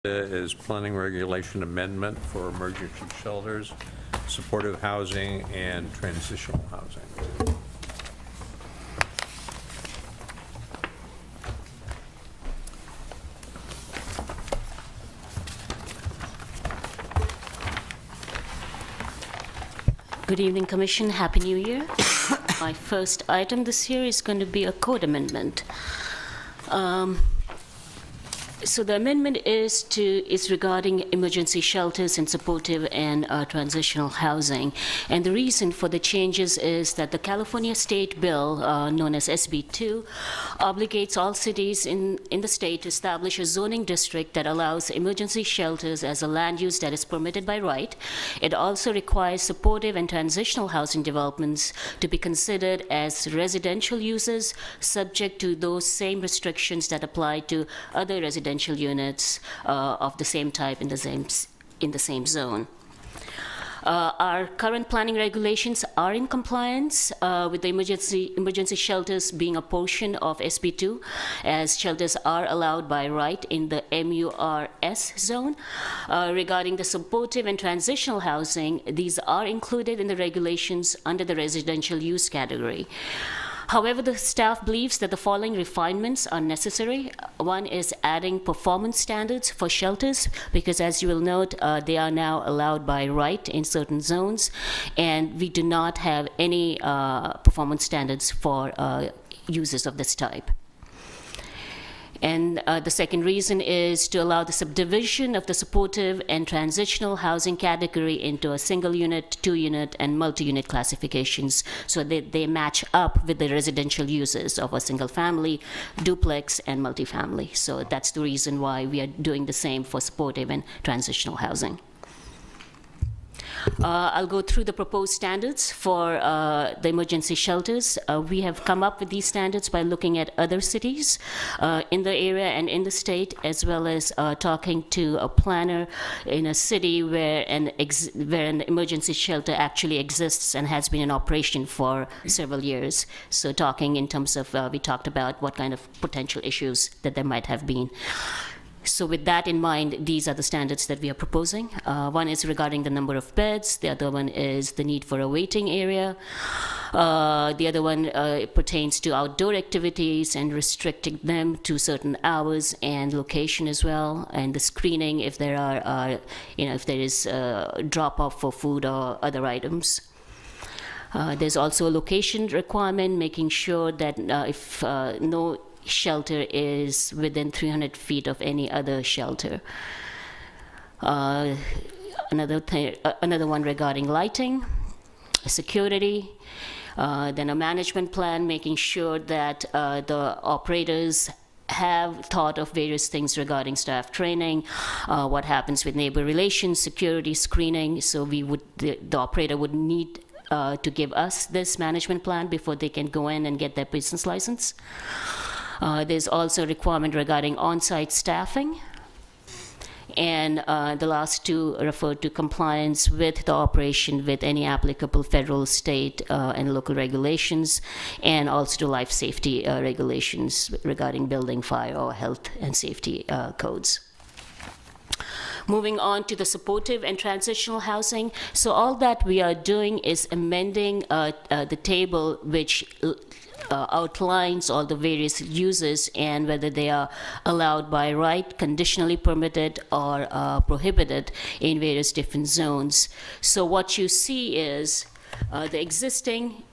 Is planning regulation amendment for emergency shelters, supportive housing, and transitional housing. Good evening, Commission. Happy New Year. My first item this year is going to be a code amendment. So the amendment is regarding emergency shelters and supportive and transitional housing. And the reason for the changes is that the California State Bill, known as SB2, obligates all cities in the state to establish a zoning district that allows emergency shelters as a land use that is permitted by right. It also requires supportive and transitional housing developments to be considered as residential uses, subject to those same restrictions that apply to other residential units of the same type in the same zone. Our current planning regulations are in compliance with the emergency shelters being a portion of SB2, as shelters are allowed by right in the MURS zone. Regarding the supportive and transitional housing, these are included in the regulations under the residential use category. However, the staff believes that the following refinements are necessary. One is adding performance standards for shelters, because as you will note, they are now allowed by right in certain zones, and we do not have any performance standards for uses of this type. And the second reason is to allow the subdivision of the supportive and transitional housing category into a single unit, 2-unit, and multi-unit classifications, so that they match up with the residential uses of a single family, duplex, and multifamily. So that's the reason why we are doing the same for supportive and transitional housing. I'll go through the proposed standards for the emergency shelters. We have come up with these standards by looking at other cities in the area and in the state, as well as talking to a planner in a city where an emergency shelter actually exists and has been in operation for several years. So talking in terms of, we talked about what kind of potential issues that there might have been. So with that in mind, these are the standards that we are proposing. One is regarding the number of beds. The other one is the need for a waiting area. The other one pertains to outdoor activities and restricting them to certain hours and location as well. And the screening, if there are, if there is a drop-off for food or other items. There's also a location requirement, making sure that if no shelter is within 300 feet of any other shelter. Another one regarding lighting, security, then a management plan, making sure that the operators have thought of various things regarding staff training, what happens with neighbor relations, security, screening. So the operator would need to give us this management plan before they can go in and get their business license. There's also a requirement regarding on-site staffing. And the last two refer to compliance with the operation with any applicable federal, state, and local regulations, and also to life safety regulations regarding building, fire, or health and safety codes. Moving on to the supportive and transitional housing. So all that we are doing is amending the table which outlines all the various uses and whether they are allowed by right, conditionally permitted, or prohibited in various different zones. So what you see is the existing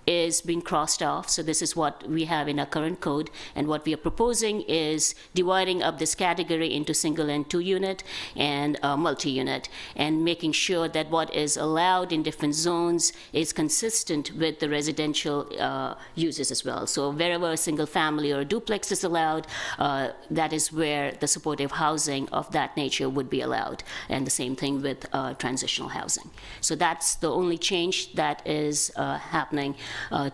is being crossed off. So this is what we have in our current code, and what we are proposing is dividing up this category into single and 2-unit and multi-unit, and making sure that what is allowed in different zones is consistent with the residential uses as well. So wherever a single family or a duplex is allowed, that is where the supportive housing of that nature would be allowed, and the same thing with transitional housing. So that's the only change that is happening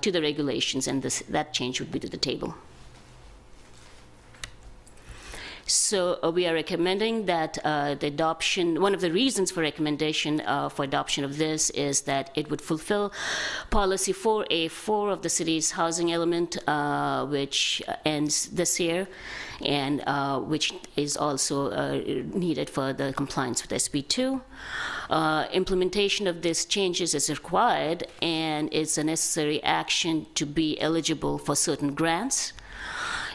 to the regulations, and that change would be to the table. So we are recommending that the adoption, one of the reasons for recommendation for adoption of this is that it would fulfill policy 4A4 of the city's housing element, which ends this year, and which is also needed for the compliance with SB2. Implementation of these changes is required, and it's a necessary action to be eligible for certain grants.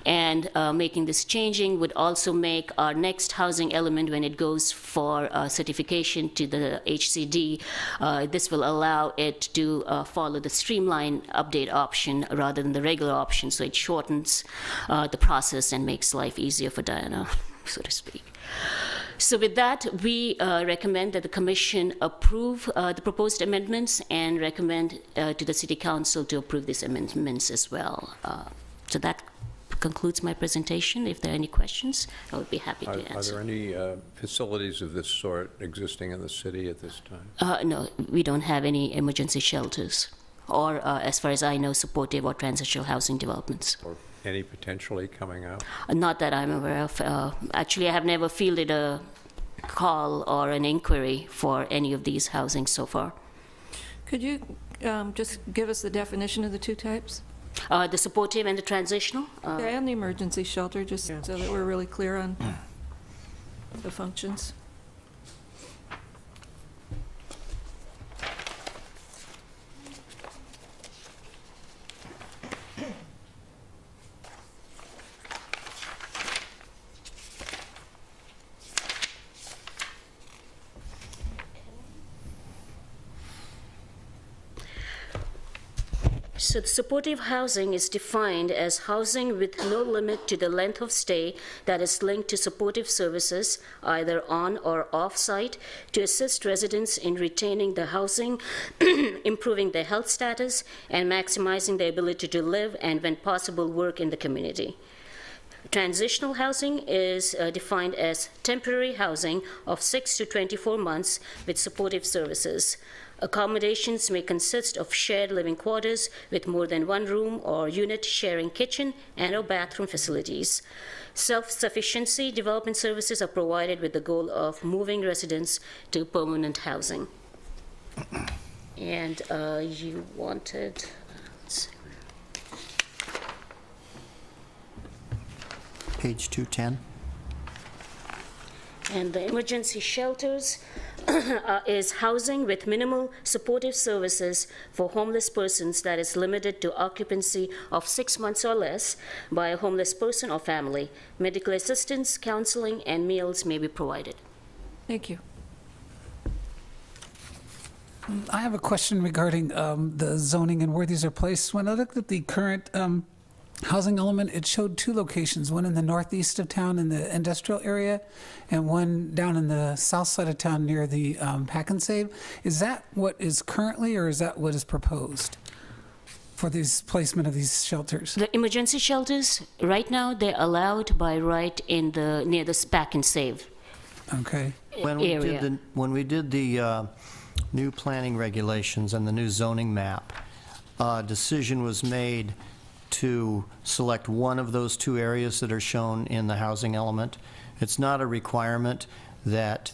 And making this changing would also make our next housing element, when it goes for certification to the HCD, this will allow it to follow the streamlined update option rather than the regular option, so it shortens the process and makes life easier for Diana, so to speak. So with that, we recommend that the Commission approve the proposed amendments and recommend to the City Council to approve these amendments as well. So that concludes my presentation. If there are any questions, I would be happy to answer. Are there any facilities of this sort existing in the city at this time? No, we don't have any emergency shelters or, as far as I know, supportive or transitional housing developments. Or any potentially coming out? Not that I'm aware of. Actually, I have never fielded a call or an inquiry for any of these housing so far. Could you just give us the definition of the two types? The supportive and the transitional? Yeah, and the emergency shelter, just so that we're really clear on the functions. So the supportive housing is defined as housing with no limit to the length of stay that is linked to supportive services, either on or off-site, to assist residents in retaining the housing, improving their health status, and maximizing their ability to live and, when possible, work in the community. Transitional housing is defined as temporary housing of 6 to 24 months with supportive services. Accommodations may consist of shared living quarters with more than one room or unit sharing kitchen and or bathroom facilities. Self-sufficiency development services are provided with the goal of moving residents to permanent housing. And you wanted, let's see. Page 210. And the emergency shelters is housing with minimal supportive services for homeless persons that is limited to occupancy of 6 months or less by a homeless person or family. Medical assistance, counseling, and meals may be provided. Thank you. I have a question regarding the zoning and where these are placed. When I looked at the current housing element, it showed two locations, one in the northeast of town in the industrial area and one down in the south side of town near the Pack and Save. Is that what is currently, or is that what is proposed for this placement of these shelters? The emergency shelters, right now, they're allowed by right in the near the Pack and Save Okay. area. When we did the new planning regulations and the new zoning map, a decision was made to select one of those two areas that are shown in the housing element. It's not a requirement that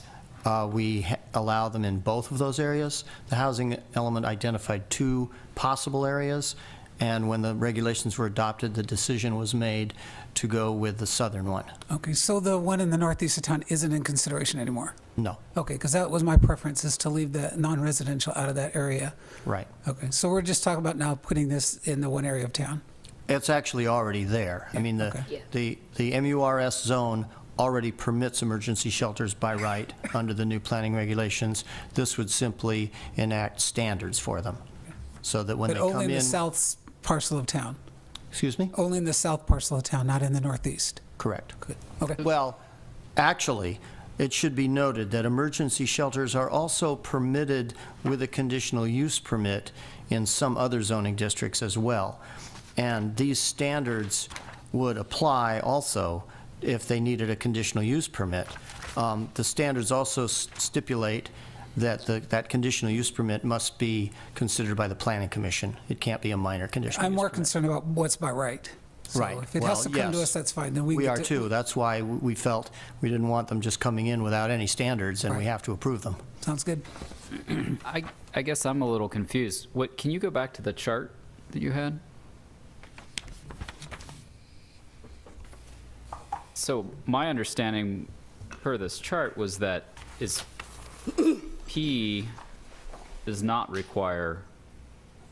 we allow them in both of those areas. The housing element identified two possible areas, and when the regulations were adopted, the decision was made to go with the southern one. Okay, so the one in the northeast of town isn't in consideration anymore? No. Okay, because that was my preference, is to leave the non-residential out of that area. Right. Okay, so we're just talking about now putting this in the one area of town. It's actually already there. I mean, Okay. the MURS zone already permits emergency shelters by right under the new planning regulations. This would simply enact standards for them, so that when But they come only in the in. south parcel of town? Excuse me? Only in the south parcel of town, not in the northeast? Correct. Good, okay. Well, actually, it should be noted that emergency shelters are also permitted with a conditional use permit in some other zoning districts as well. And these standards would apply also if they needed a conditional use permit. The standards also stipulate that that conditional use permit must be considered by the Planning Commission. It can't be a minor conditional use I'm more permit. concerned about what's by right. So Right. if it has to Well, come to yes. us, that's fine. Then we We get are to- too. That's why we felt we didn't want them just coming in without any standards, and we Right. have to approve them. Sounds good. I guess I'm a little confused. Can you go back to the chart that you had? So my understanding per this chart was that P does not require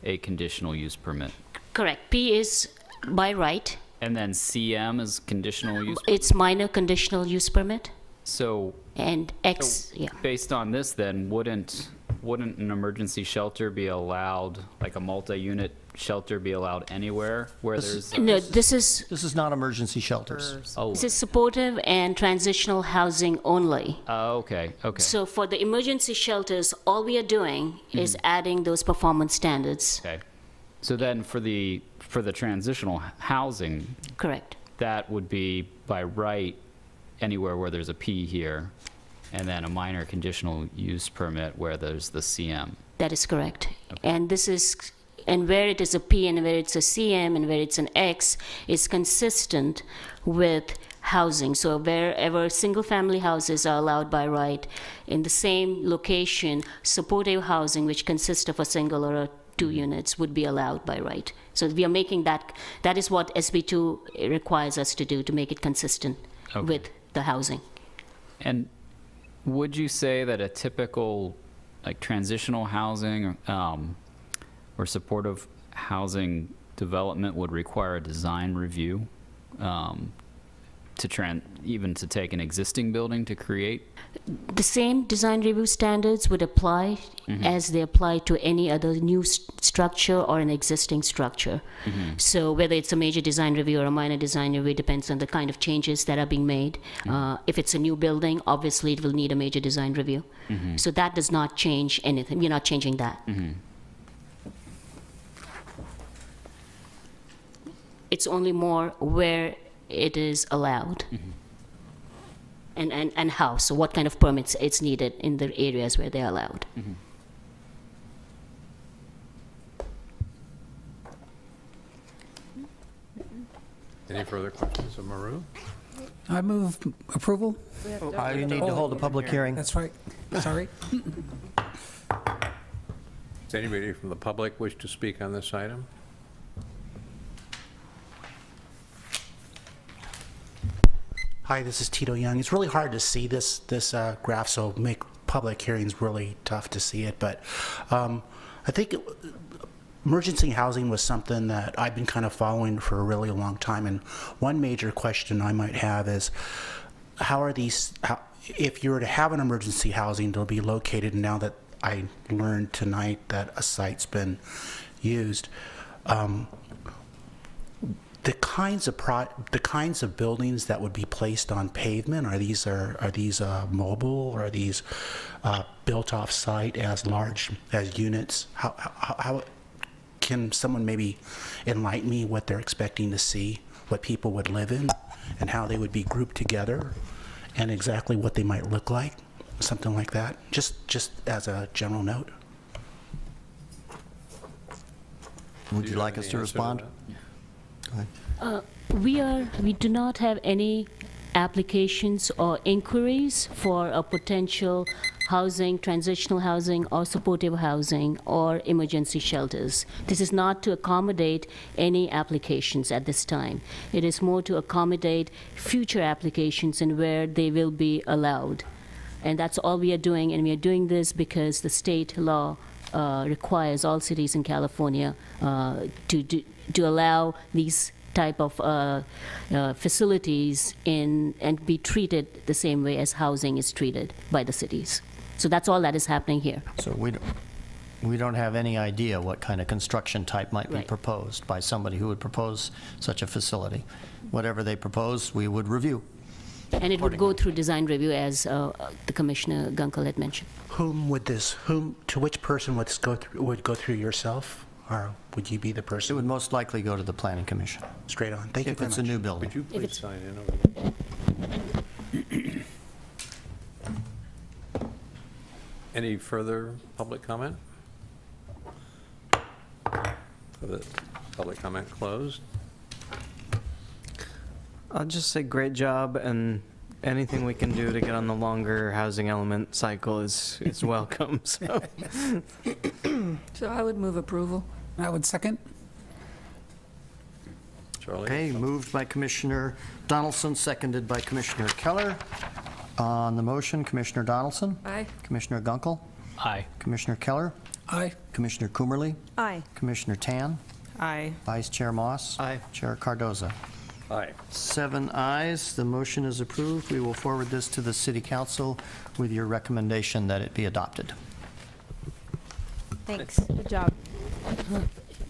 a conditional use permit. Correct. P is by right. And then CM is conditional use. It's minor conditional use permit. So And X, yeah. based on this, then wouldn't an emergency shelter be allowed, like a multi-unit shelter be allowed anywhere where there's? No, this is This is not emergency shelters. Oh, supportive and transitional housing only. okay, okay. So for the emergency shelters, all we are doing is adding those performance standards. Okay. So then for the transitional housing, Correct. that would be by right anywhere where there's a P here, and then a minor conditional use permit where there's the CM. That is correct. And this is, and where it is a P and where it's a CM and where it's an X is consistent with housing. So wherever single-family houses are allowed by right, in the same location, supportive housing, which consists of a single or a 2 units, would be allowed by right. So we are making that is what SB2 requires us to do, to make it consistent with the housing. And would you say that a typical, like, transitional housing or supportive housing development would require a design review even to take an existing building to create? The same design review standards would apply as they apply to any other new structure or an existing structure. So whether it's a major design review or a minor design review depends on the kind of changes that are being made. If it's a new building, obviously it will need a major design review. So that does not change anything. We're not changing that. It's only more where it is allowed. And how, so what kind of permits it's needed in the areas where they're allowed. Any further questions of Maru? I move approval. You need to hold a public hearing. That's right. Sorry. Does anybody from the public wish to speak on this item? Hi, this is Tito Young. It's really hard to see this graph, so make public hearings really tough to see it. But I think emergency housing was something that I've been kind of following for a really long time. And one major question I might have is, if you were to have an emergency housing, they'll be located, now that I learned tonight that a site's been used, the kinds of buildings that would be placed on pavement, are these mobile, or are these built off site as large as units? How can someone maybe enlighten me what they're expecting to see, what people would live in, and how they would be grouped together, and exactly what they might look like, something like that, just as a general note? Would Do you have like us any to answer respond? that? We do not have any applications or inquiries for a potential housing, transitional housing, or supportive housing, or emergency shelters. This is not to accommodate any applications at this time. It is more to accommodate future applications and where they will be allowed. And that's all we are doing, and we are doing this because the state law requires all cities in California to allow these type of facilities and be treated the same way as housing is treated by the cities. So that's all that is happening here. So we don't have any idea what kind of construction type might be Right. proposed by somebody who would propose such a facility. Whatever they propose, we would review. And it would go through design review, as the Commissioner Gunkel had mentioned. To which person would this go through yourself, or would you be the It person? would most likely go to the Planning Commission Straight on. Thank you if very it's much. a new building. Would you please it's- sign in over there? Any further public comment? For the public comment closed. I'll just say great job, and anything we can do to get on the longer housing element cycle is welcome, so. So I would move approval. I would second. Charlie? Okay, moved by Commissioner Donaldson, seconded by Commissioner Keller. On the motion, Commissioner Donaldson, Aye. Commissioner Gunkel, Aye. Commissioner Keller, Aye. Commissioner Coomerly, Aye. Commissioner Tan, Aye. Vice Chair Moss. Aye. Chair Cardoza. Aye. 7 ayes, the motion is approved. We will forward this to the City Council with your recommendation that it be adopted. Thanks. Good job.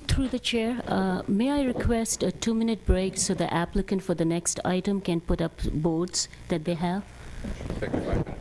Through the chair, may I request a 2-minute break so the applicant for the next item can put up boards that they have? Take a 5-minute